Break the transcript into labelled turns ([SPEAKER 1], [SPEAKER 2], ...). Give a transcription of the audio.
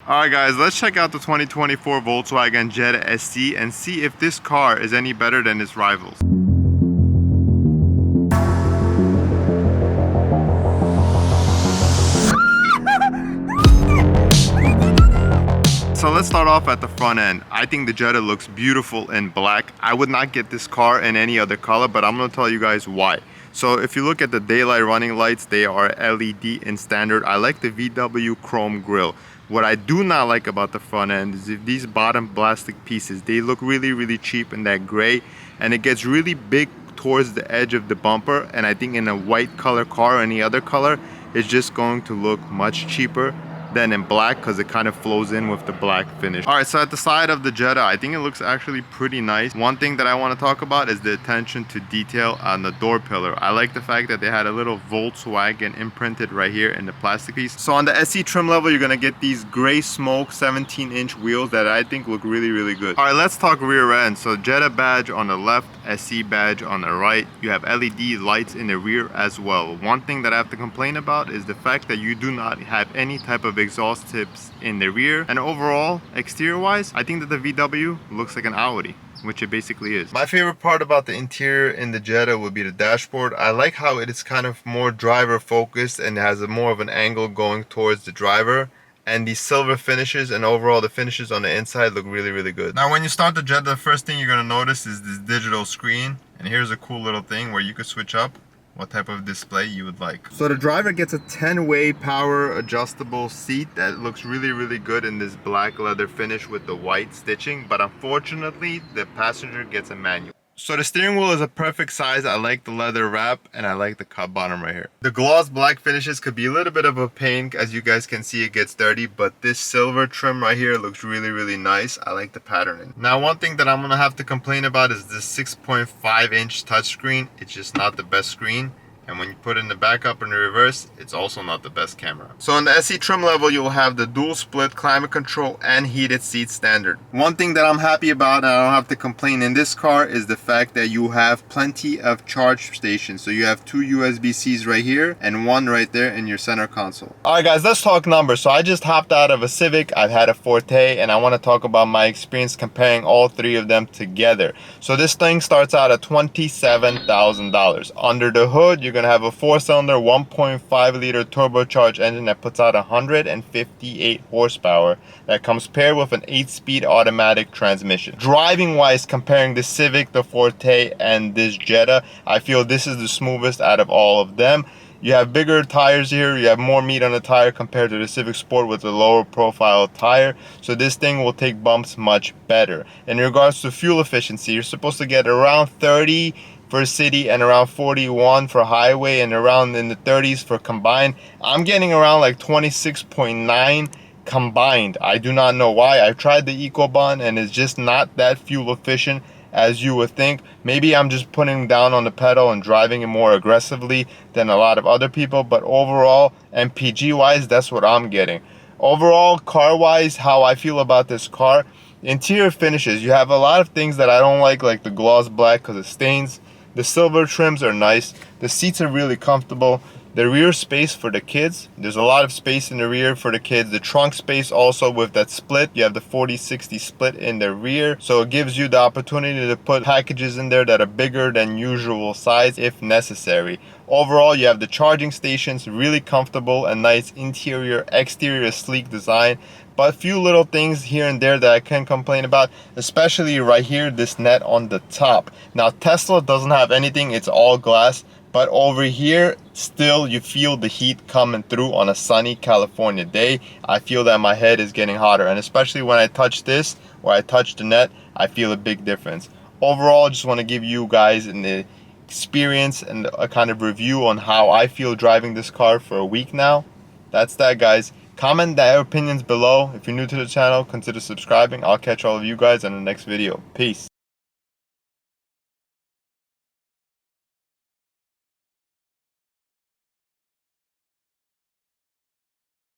[SPEAKER 1] Alright guys, let's check out the 2024 Volkswagen Jetta SC and see if this car is any better than its rivals. So let's start off at the front end. I think the Jetta looks beautiful in black. I would not get this car in any other color, but I'm going to tell you guys why. So if you look at the daylight running lights, they are LED in standard. I like the VW chrome grille. What I do not like about the front end is if these bottom plastic pieces, they look really cheap in that gray, and it gets really big towards the edge of the bumper, and I think in a white color car or any other color, it's just going to look much cheaper than in black because it kind of flows in with the black finish. All right, so at the side of the Jetta, I think it looks actually pretty nice. One thing that I want to talk about is the attention to detail on the door pillar. I like the fact that they had a little Volkswagen imprinted right here in the plastic piece. So on the SE trim level, you're gonna get these gray smoke 17-inch wheels that I think look really good. All right, let's talk rear end. So Jetta badge on the left, SE badge on the right. You have LED lights in the rear as well. One thing that I have to complain about is the fact that you do not have any type of exhaust tips in the rear, and overall exterior wise I think that the VW looks like an Audi, which it basically is. My favorite part about the interior in the Jetta would be the dashboard. I like how it is kind of more driver focused and has more of an angle going towards the driver, and these silver finishes and overall the finishes on the inside look really good. Now when you start the Jetta, the first thing you're going to notice is this digital screen, and here's a cool little thing where you could switch up what type of display you would like. So the driver gets a 10-way power adjustable seat that looks really good in this black leather finish with the white stitching, but unfortunately the passenger gets a manual. So the steering wheel is a perfect size. I like the leather wrap and I like the cup bottom right here. The gloss black finishes could be a little bit of a pain. As you guys can see, it gets dirty, but this silver trim right here looks really nice. I like the patterning. Now one thing that I'm gonna have to complain about is this 6.5-inch touchscreen. It's just not the best screen. And when you put it in the backup and the reverse, it's also not the best camera. So on the SE trim level, you'll have the dual split climate control and heated seats standard. One thing that I'm happy about, and I don't have to complain in this car, is the fact that you have plenty of charge stations. So you have 2 USB-Cs right here and one right there in your center console. All right guys, let's talk numbers. So I just hopped out of a Civic, I've had a Forte, and I want to talk about my experience comparing all three of them together. So this thing starts out at $27,000. Under the hood, you're gonna have a 4-cylinder 1.5 liter turbocharged engine that puts out 158 horsepower that comes paired with an 8-speed automatic transmission. Driving wise, comparing the Civic, the Forte, and this Jetta, I feel this is the smoothest out of all of them. You have bigger tires here, you have more meat on the tire compared to the Civic Sport with a lower profile tire, so this thing will take bumps much better. In regards to fuel efficiency, you're supposed to get around 30 for city and around 41 for highway and around in the 30s for combined. I'm getting around like 26.9 combined. I do not know why. I've tried the EcoBun and it's just not that fuel efficient as you would think. Maybe I'm just putting down on the pedal and driving it more aggressively than a lot of other people, but overall MPG wise, that's what I'm getting. Overall, car wise, how I feel about this car, interior finishes, you have a lot of things that I don't like the gloss black because it stains. The silver trims are nice. The seats are really comfortable. The rear space for the kids, there's a lot of space in the rear for the kids. The trunk space also with that split, you have the 40-60 split in the rear, so it gives you the opportunity to put packages in there that are bigger than usual size if necessary. Overall, you have the charging stations, really comfortable and nice interior, exterior sleek design, but a few little things here and there that I can complain about, especially right here, this net on the top. Now Tesla doesn't have anything, it's all glass, but over here still you feel the heat coming through on a sunny California day. I feel that my head is getting hotter, and especially when I touch this or I touch the net, I feel a big difference. Overall, I just want to give you guys an experience and a kind of review on how I feel driving this car for a week now. That's that, guys. Comment their opinions below. If you're new to the channel, consider subscribing. I'll catch all of you guys in the next video. Peace.